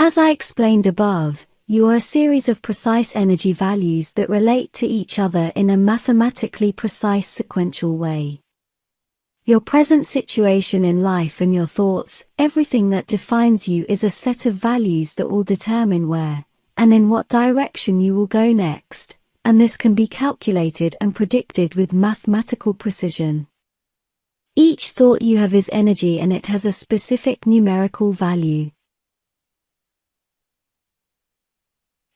As I explained above, you are a series of precise energy values that relate to each other in a mathematically precise sequential way. Your present situation in life and your thoughts, everything that defines you is a set of values that will determine where, and in what direction you will go next, and this can be calculated and predicted with mathematical precision. Each thought you have is energy and it has a specific numerical value.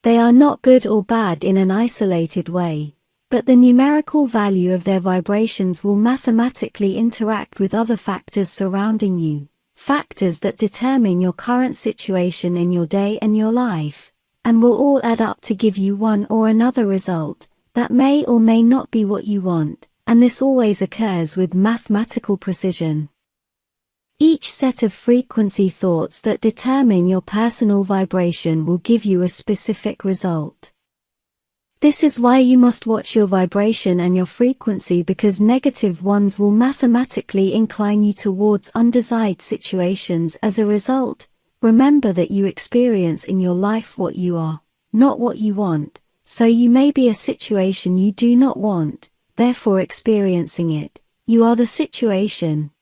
They are not good or bad in an isolated way, but the numerical value of their vibrations will mathematically interact with other factors surrounding you, factors that determine your current situation in your day and your life, and will all add up to give you one or another result that may or may not be what you want, and this always occurs with mathematical precision. Each set of frequency thoughts that determine your personal vibration will give you a specific result. This is why you must watch your vibration and your frequency, because negative ones will mathematically incline you towards undesired situations. As a result, remember that you experience in your life what you are, not what you want, so you may be a situation you do not want, therefore experiencing it, you are the situation.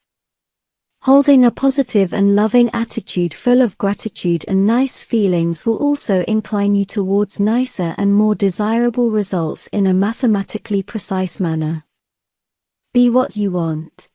Holding a positive and loving attitude full of gratitude and nice feelings will also incline you towards nicer and more desirable results in a mathematically precise manner. Be what you want.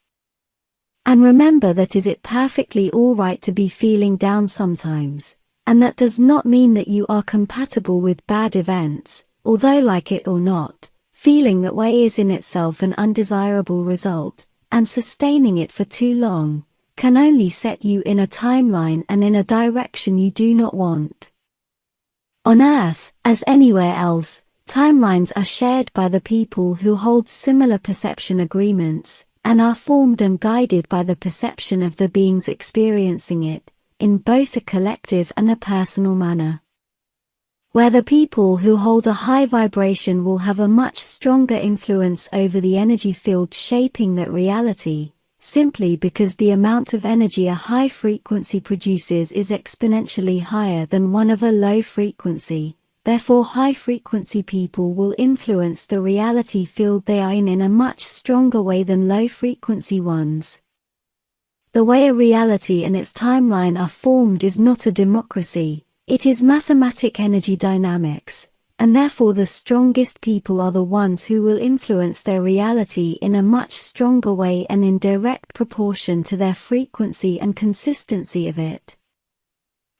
And remember that is it perfectly alright to be feeling down sometimes, and that does not mean that you are compatible with bad events, although like it or not, feeling that way is in itself an undesirable result, and sustaining it for too long can only set you in a timeline and in a direction you do not want. On Earth, as anywhere else, timelines are shared by the people who hold similar perception agreements, and are formed and guided by the perception of the beings experiencing it, in both a collective and a personal manner. Where the people who hold a high vibration will have a much stronger influence over the energy field shaping that reality, simply because the amount of energy a high frequency produces is exponentially higher than one of a low frequency, therefore high frequency people will influence the reality field they are in a much stronger way than low frequency ones. The way a reality and its timeline are formed is not a democracy, it is mathematic energy dynamics, and therefore the strongest people are the ones who will influence their reality in a much stronger way and in direct proportion to their frequency and consistency of it.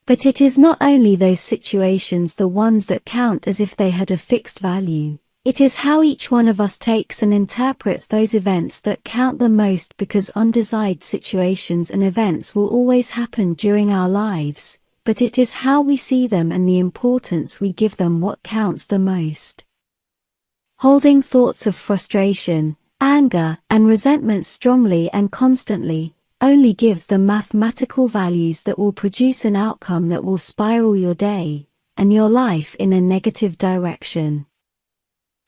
But it is not only those situations the ones that count as if they had a fixed value, it is how each one of us takes and interprets those events that count the most, because undesired situations and events will always happen during our lives, but it is how we see them and the importance we give them what counts the most. Holding thoughts of frustration, anger, and resentment strongly and constantly only gives the mathematical values that will produce an outcome that will spiral your day and your life in a negative direction.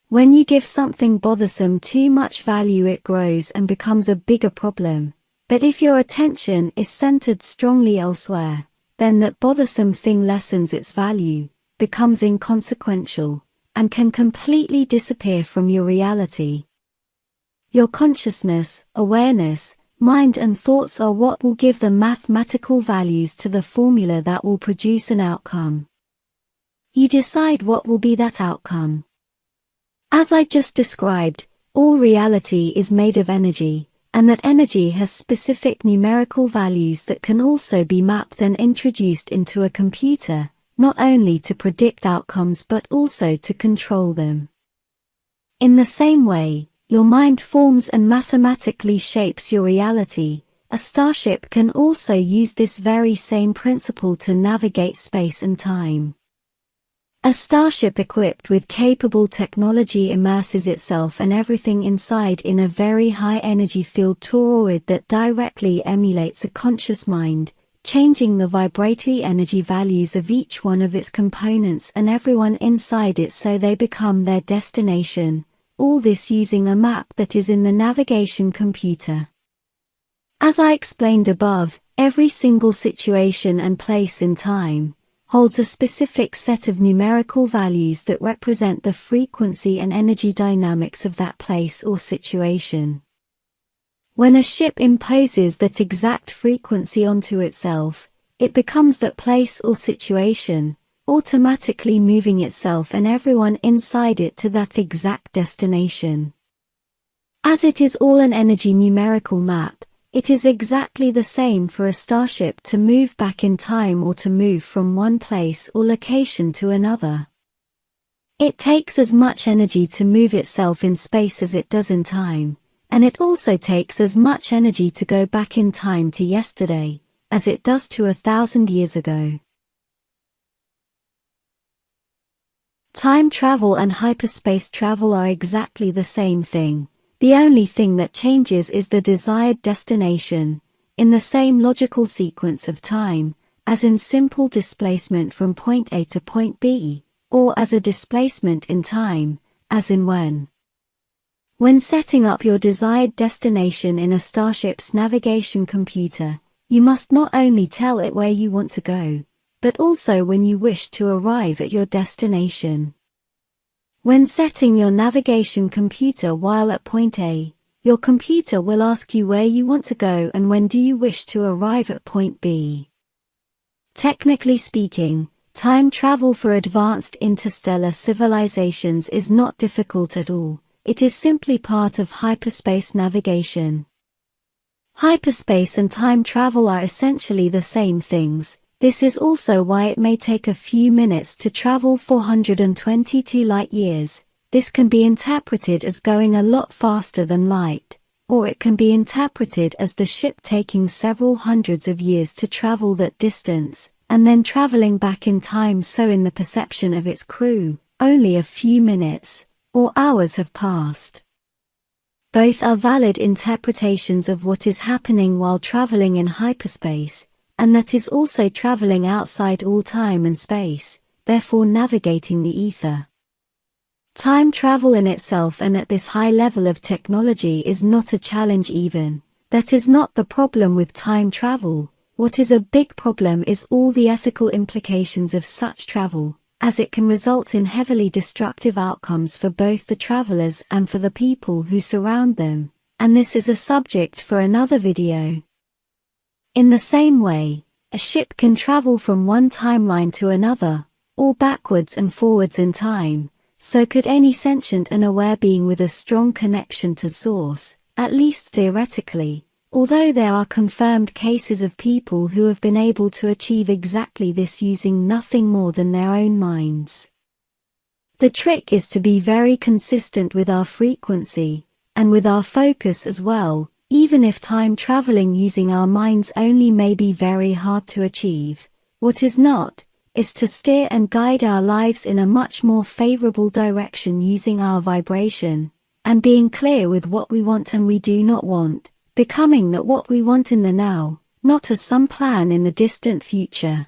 When you give something bothersome too much value, it grows and becomes a bigger problem, but if your attention is centered strongly elsewhere, then that bothersome thing lessens its value, becomes inconsequential, and can completely disappear from your reality. Your consciousness, awareness, mind and thoughts are what will give the mathematical values to the formula that will produce an outcome. You decide what will be that outcome. As I just described, all reality is made of energy, and that energy has specific numerical values that can also be mapped and introduced into a computer, not only to predict outcomes but also to control them. In the same way, your mind forms and mathematically shapes your reality. A starship can also use this very same principle to navigate space and time. A starship equipped with capable technology immerses itself and everything inside in a very high energy field toroid that directly emulates a conscious mind, changing the vibratory energy values of each one of its components and everyone inside it so they become their destination, all this using a map that is in the navigation computer. As I explained above, every single situation and place in time, holds a specific set of numerical values that represent the frequency and energy dynamics of that place or situation. When a ship imposes that exact frequency onto itself, it becomes that place or situation, automatically moving itself and everyone inside it to that exact destination. As it is all an energy numerical map, it is exactly the same for a starship to move back in time or to move from one place or location to another. It takes as much energy to move itself in space as it does in time, and it also takes as much energy to go back in time to yesterday, as it does to 1,000 years ago. Time travel and hyperspace travel are exactly the same thing. The only thing that changes is the desired destination, in the same logical sequence of time, as in simple displacement from point A to point B, or as a displacement in time, as in when. When setting up your desired destination in a starship's navigation computer, you must not only tell it where you want to go, but also when you wish to arrive at your destination. When setting your navigation computer while at point A, your computer will ask you where you want to go and when do you wish to arrive at point B. Technically speaking, time travel for advanced interstellar civilizations is not difficult at all. It is simply part of hyperspace navigation. Hyperspace and time travel are essentially the same things. This is also why it may take a few minutes to travel 422 light-years. This can be interpreted as going a lot faster than light, or it can be interpreted as the ship taking several hundreds of years to travel that distance, and then traveling back in time, so in the perception of its crew, only a few minutes or hours have passed. Both are valid interpretations of what is happening while traveling in hyperspace, and that is also traveling outside all time and space, therefore navigating the ether. Time travel in itself and at this high level of technology is not a challenge even. That is not the problem with time travel. What is a big problem is all the ethical implications of such travel, as it can result in heavily destructive outcomes for both the travelers and for the people who surround them, and this is a subject for another video. In the same way, a ship can travel from one timeline to another, or backwards and forwards in time, so could any sentient and aware being with a strong connection to Source, at least theoretically, although there are confirmed cases of people who have been able to achieve exactly this using nothing more than their own minds. The trick is to be very consistent with our frequency, and with our focus as well. Even if time traveling using our minds only may be very hard to achieve, what is not, is to steer and guide our lives in a much more favorable direction using our vibration, and being clear with what we want and we do not want, becoming that what we want in the now, not as some plan in the distant future.